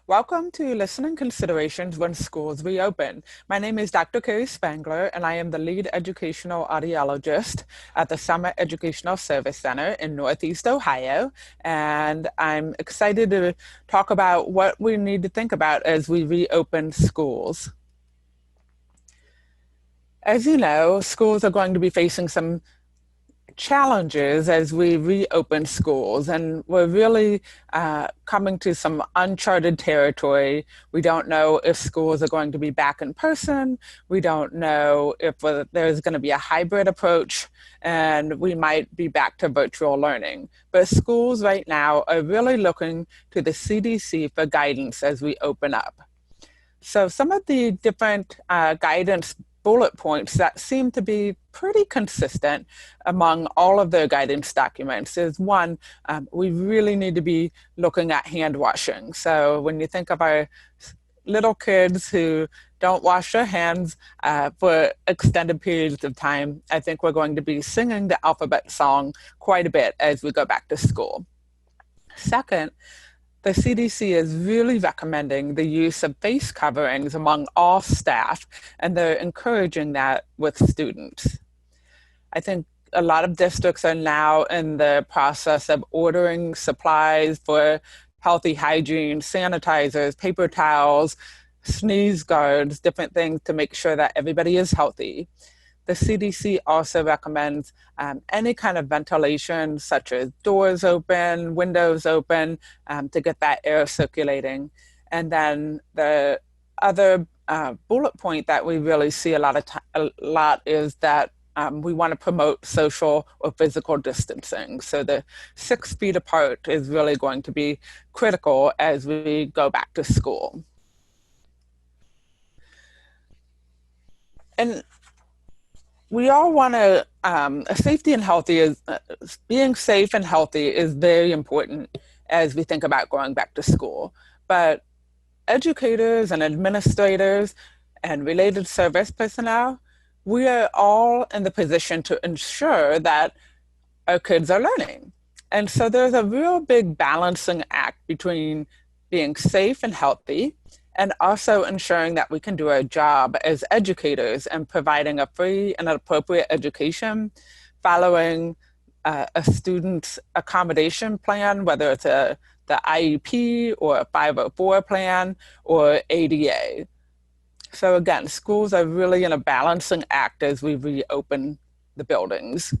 Welcome to Listening Considerations When Schools Reopen. My name is Dr. Carrie Spangler, and I am the lead educational audiologist at the Summit Educational Service Center in Northeast Ohio. And I'm excited to talk about what we need to think about as we reopen schools. As you know, schools are going to be facing some challenges as we reopen schools, and we're really coming to some uncharted territory. We don't know if schools are going to be back in person. We don't know if there's going to be a hybrid approach, and we might be back to virtual learning. But schools right now are really looking to the CDC for guidance as we open up. So some of the different guidance bullet points that seem to be pretty consistent among all of their guidance documents is one, we really need to be looking at hand washing. So when you think of our little kids who don't wash their hands for extended periods of time, I think we're going to be singing the alphabet song quite a bit as we go back to school. Second, the CDC is really recommending the use of face coverings among all staff, and they're encouraging that with students. I think a lot of districts are now in the process of ordering supplies for healthy hygiene, sanitizers, paper towels, sneeze guards, different things to make sure that everybody is healthy. The CDC also recommends any kind of ventilation, such as doors open, windows open, to get that air circulating. And then the other bullet point that we really see a lot is that we want to promote social or physical distancing. So the 6 feet apart is really going to be critical as we go back to school. And we all want to, safety and healthy is, being safe and healthy is very important as we think about going back to school. But educators and administrators and related service personnel, we are all in the position to ensure that our kids are learning. And so there's a real big balancing act between being safe and healthy and also ensuring that we can do our job as educators and providing a free and appropriate education, following a student's accommodation plan, whether it's the IEP or a 504 plan or ADA. So again, schools are really in a balancing act as we reopen the buildings.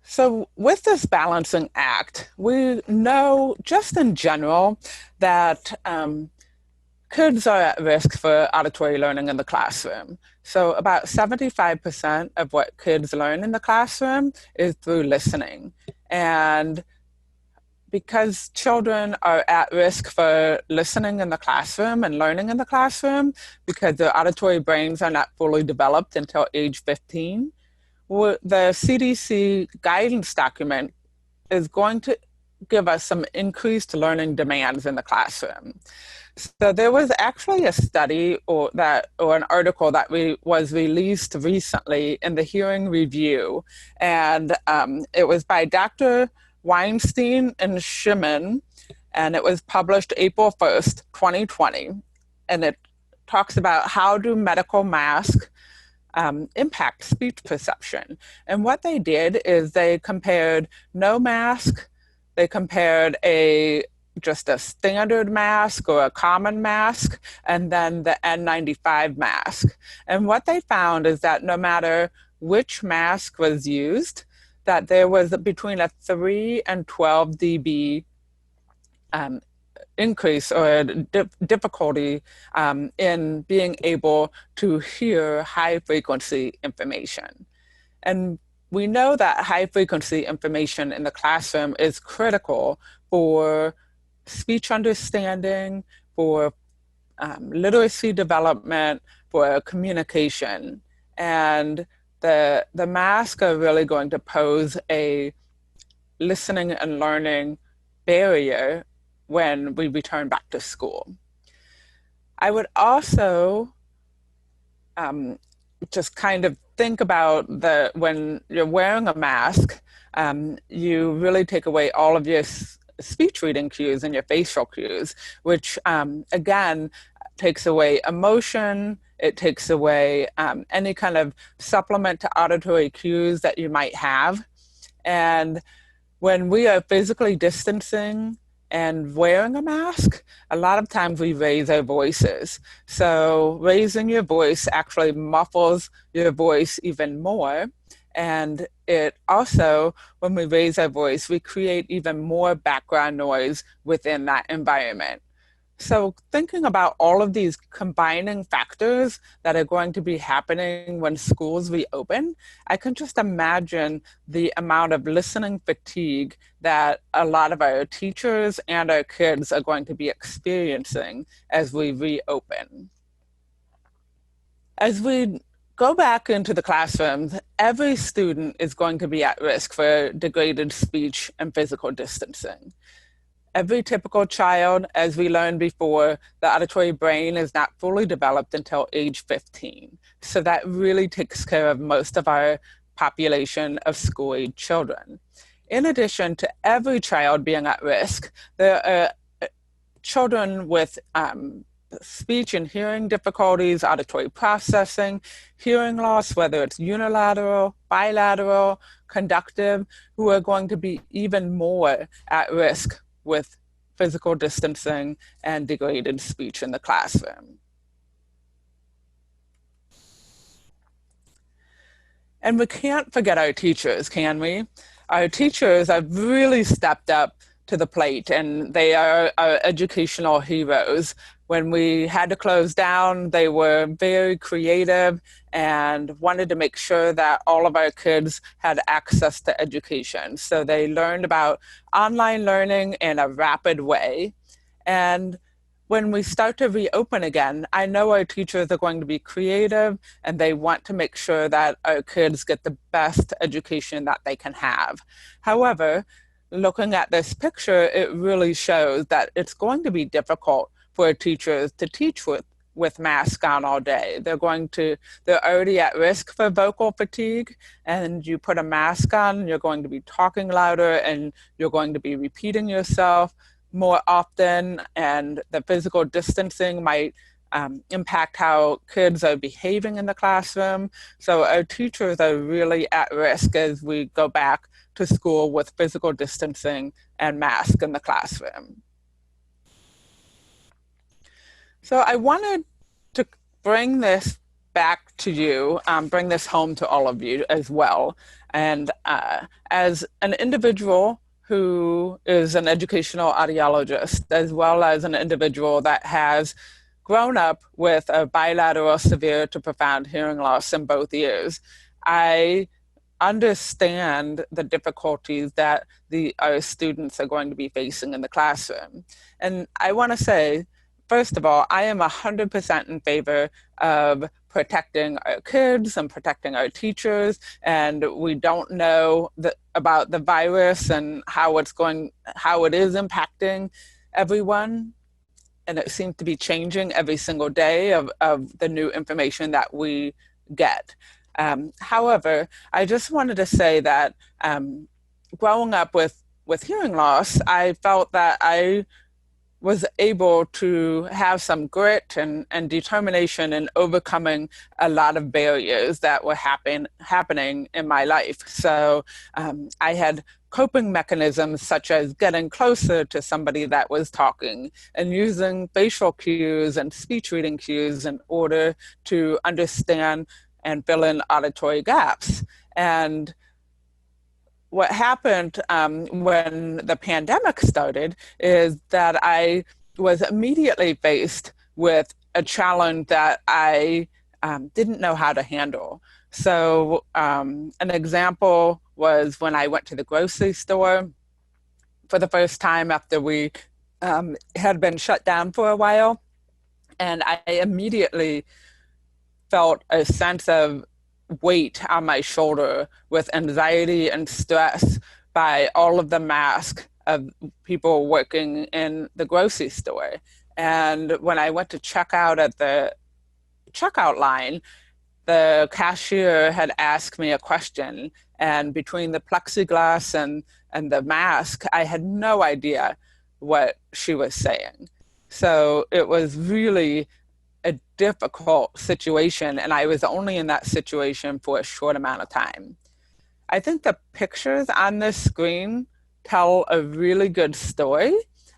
So with this balancing act, we know just in general that kids are at risk for auditory learning in the classroom. So about 75% of what kids learn in the classroom is through listening. And because children are at risk for listening in the classroom and learning in the classroom, because their auditory brains are not fully developed until age 15, the CDC guidance document is going to give us some increased learning demands in the classroom. So there was actually a study or an article that was released recently in the Hearing Review, and it was by Dr. Weinstein and Schimann, and it was published April 1st, 2020, and it talks about how do medical masks impact speech perception. And what they did is they compared no mask, they compared just a standard mask or a common mask, and then the N95 mask. And what they found is that no matter which mask was used, that there was between a 3 and 12 dB increase or difficulty in being able to hear high frequency information. And we know that high frequency information in the classroom is critical for speech understanding, for literacy development, for communication. And the masks are really going to pose a listening and learning barrier when we return back to school. I would also just kind of think about when you're wearing a mask, you really take away all of your speech reading cues and your facial cues, which again takes away emotion. It takes away any kind of supplement to auditory cues that you might have. And when we are physically distancing and wearing a mask, a lot of times we raise our voices. So raising your voice actually muffles your voice even more. And it also, when we raise our voice, we create even more background noise within that environment. So thinking about all of these combining factors that are going to be happening when schools reopen, I can just imagine the amount of listening fatigue that a lot of our teachers and our kids are going to be experiencing as we reopen. As we go back into the classrooms, every student is going to be at risk for degraded speech and physical distancing. Every typical child, as we learned before, the auditory brain is not fully developed until age 15. So that really takes care of most of our population of school-age children. In addition to every child being at risk, there are children with speech and hearing difficulties, auditory processing, hearing loss, whether it's unilateral, bilateral, conductive, who are going to be even more at risk with physical distancing and degraded speech in the classroom. And we can't forget our teachers, can we? Our teachers have really stepped up to the plate, and they are our educational heroes. When we had to close down, they were very creative and wanted to make sure that all of our kids had access to education. So they learned about online learning in a rapid way. And when we start to reopen again, I know our teachers are going to be creative and they want to make sure that our kids get the best education that they can have. However, looking at this picture, it really shows that it's going to be difficult for teachers to teach with masks on all day. They're already at risk for vocal fatigue, and you put a mask on, you're going to be talking louder and you're going to be repeating yourself more often, and the physical distancing might impact how kids are behaving in the classroom. So our teachers are really at risk as we go back to school with physical distancing and masks in the classroom. So I wanted to bring this back to you, bring this home to all of you as well. And as an individual who is an educational audiologist, as well as an individual that has grown up with a bilateral severe to profound hearing loss in both ears, I understand the difficulties that our students are going to be facing in the classroom. And I want to say, first of all, I am 100% in favor of protecting our kids and protecting our teachers. And we don't know about the virus and how it is impacting everyone. And it seems to be changing every single day of the new information that we get. However, I just wanted to say that growing up with hearing loss, I felt that I was able to have some grit and determination in overcoming a lot of barriers that were happening in my life. So I had coping mechanisms such as getting closer to somebody that was talking and using facial cues and speech reading cues in order to understand and fill in auditory gaps. And what happened when the pandemic started is that I was immediately faced with a challenge that I didn't know how to handle. So an example was when I went to the grocery store for the first time after we had been shut down for a while. And I immediately felt a sense of weight on my shoulder with anxiety and stress by all of the masks of people working in the grocery store. And when I went to check out at the checkout line, the cashier had asked me a question, and between the plexiglass and and the mask, I had no idea what she was saying. So it was really a difficult situation, and I was only in that situation for a short amount of time. I think the pictures on this screen tell a really good story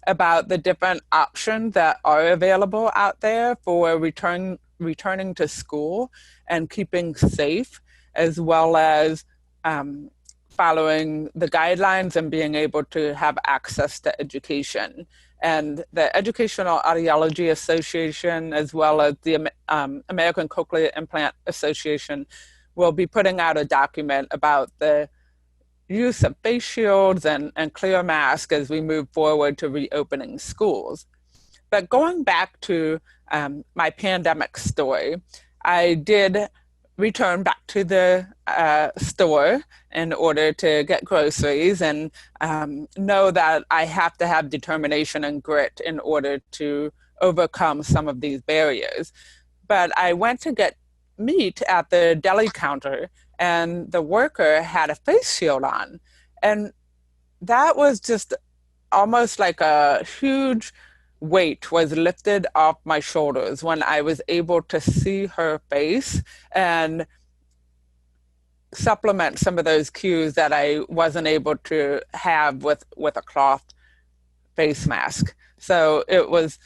about the different options that are available out there for returning to school and keeping safe, as well as um, following the guidelines and being able to have access to education. And the Educational Audiology Association, as well as the American Cochlear Implant Association, will be putting out a document about the use of face shields and clear masks as we move forward to reopening schools. But going back to my pandemic story, I did return back to the store in order to get groceries, and know that I have to have determination and grit in order to overcome some of these barriers. But I went to get meat at the deli counter, and the worker had a face shield on. And that was just almost like a huge weight was lifted off my shoulders when I was able to see her face and supplement some of those cues that I wasn't able to have with a cloth face mask. So it was,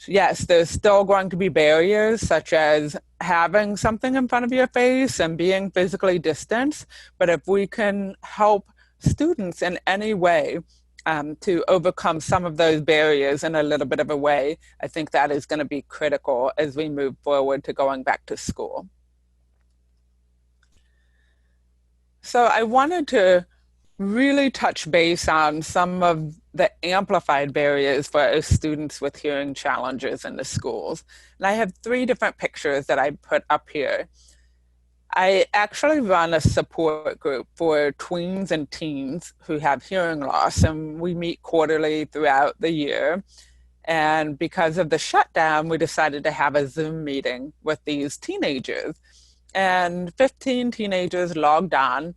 yes, there's still going to be barriers such as having something in front of your face and being physically distanced. But if we can help students in any way to overcome some of those barriers in a little bit of a way, I think that is going to be critical as we move forward to going back to school. So I wanted to really touch base on some of the amplified barriers for our students with hearing challenges in the schools. And I have 3 different pictures that I put up here. I actually run a support group for tweens and teens who have hearing loss, and we meet quarterly throughout the year. And because of the shutdown, we decided to have a Zoom meeting with these teenagers. And 15 teenagers logged on,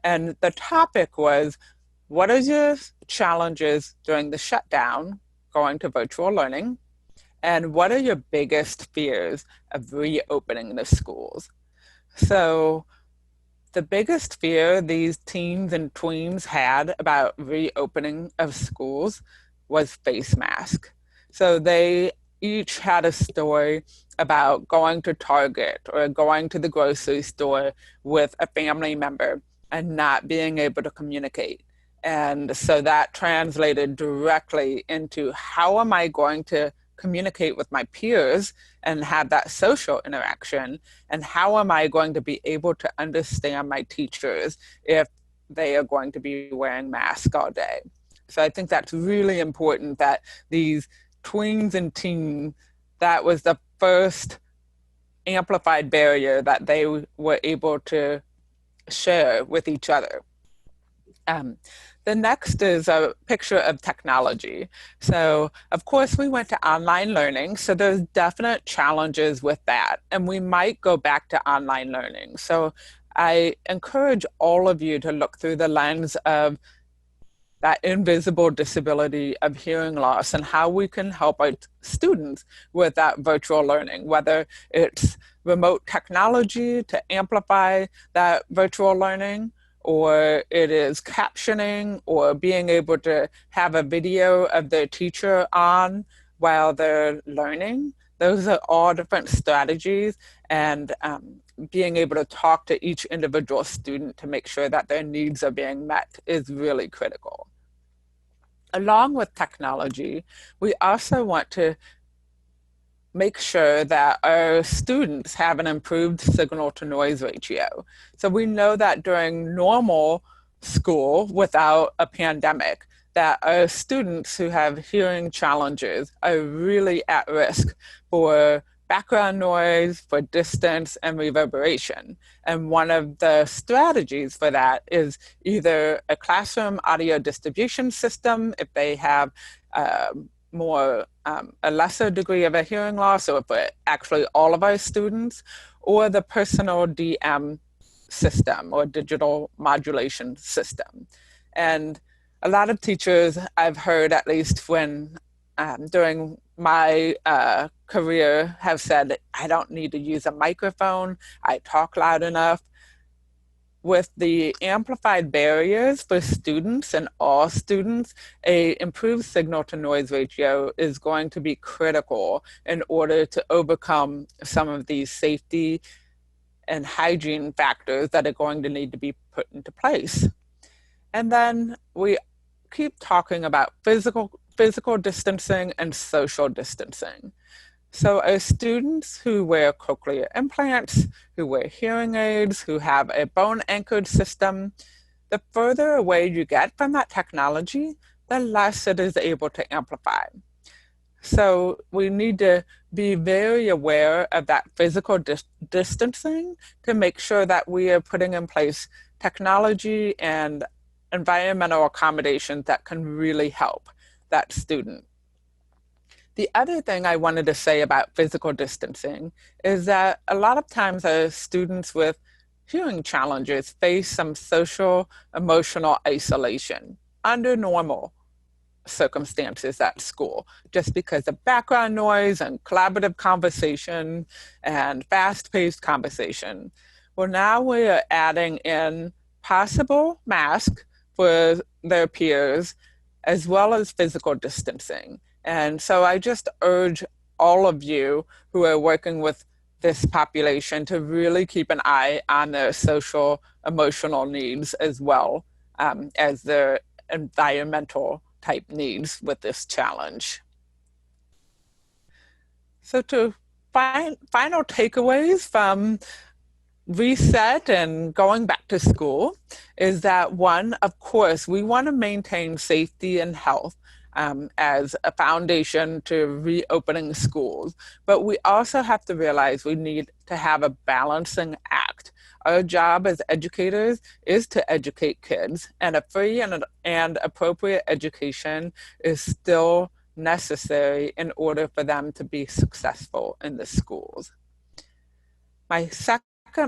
and the topic was, what are your challenges during the shutdown going to virtual learning? And what are your biggest fears of reopening the schools? So the biggest fear these teens and tweens had about reopening of schools was face mask. So they each had a story about going to Target or going to the grocery store with a family member and not being able to communicate. And so that translated directly into, how am I going to communicate with my peers and have that social interaction? And how am I going to be able to understand my teachers if they are going to be wearing masks all day? So I think that's really important that these tweens and teens, that was the first amplified barrier that they were able to share with each other. The next is a picture of technology. So, of course, we went to online learning, so there's definite challenges with that, and we might go back to online learning. So I encourage all of you to look through the lens of that invisible disability of hearing loss and how we can help our students with that virtual learning, whether it's remote technology to amplify that virtual learning, or it is captioning, or being able to have a video of their teacher on while they're learning. Those are all different strategies, and being able to talk to each individual student to make sure that their needs are being met is really critical. Along with technology, we also want to make sure that our students have an improved signal to noise ratio. So we know that during normal school without a pandemic, that our students who have hearing challenges are really at risk for background noise, for distance, and reverberation. And one of the strategies for that is either a classroom audio distribution system, if they have a lesser degree of a hearing loss, or for actually all of our students, or the personal DM system or digital modulation system. And A lot of teachers I've heard, at least when during my career, have said, I don't need to use a microphone. I talk loud enough. With the amplified barriers for students and all students, a improved signal to noise ratio is going to be critical in order to overcome some of these safety and hygiene factors that are going to need to be put into place. And then we keep talking about physical distancing and social distancing. So as students who wear cochlear implants, who wear hearing aids, who have a bone anchored system, the further away you get from that technology, the less it is able to amplify. So we need to be very aware of that physical distancing to make sure that we are putting in place technology and environmental accommodations that can really help that student. The other thing I wanted to say about physical distancing is that a lot of times students with hearing challenges face some social, emotional isolation under normal circumstances at school, just because of background noise and collaborative conversation and fast-paced conversation. Well, now we are adding in possible mask for their peers, as well as physical distancing. And so I just urge all of you who are working with this population to really keep an eye on their social, emotional needs as well as their environmental type needs with this challenge. So to final takeaways from reset and going back to school is that one, of course, we want to maintain safety and health as a foundation to reopening schools. But we also have to realize we need to have a balancing act. Our job as educators is to educate kids, and a free and appropriate education is still necessary in order for them to be successful in the schools. My second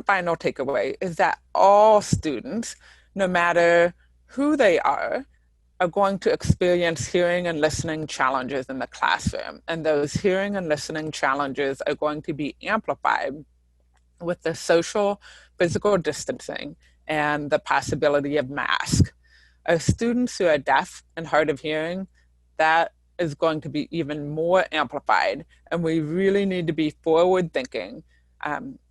final takeaway is that all students, no matter who they are going to experience hearing and listening challenges in the classroom. And those hearing and listening challenges are going to be amplified with the social, physical distancing and the possibility of masks. As students who are deaf and hard of hearing, that is going to be even more amplified. And we really need to be forward thinking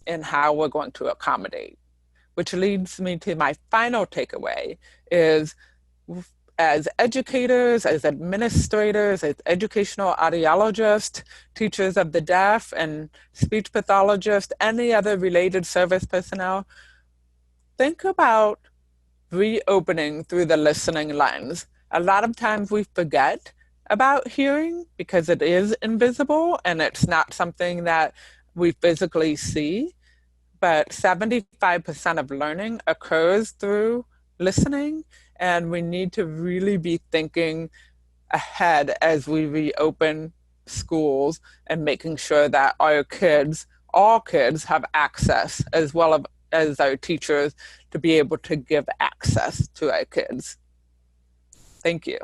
in how we're going to accommodate. Which leads me to my final takeaway is, as educators, as administrators, as educational audiologists, teachers of the deaf, and speech pathologists, any other related service personnel, think about reopening through the listening lens. A lot of times we forget about hearing because it is invisible and it's not something that we physically see, but 75% of learning occurs through listening, and we need to really be thinking ahead as we reopen schools and making sure that our kids, all kids, have access, as well as our teachers, to be able to give access to our kids. Thank you.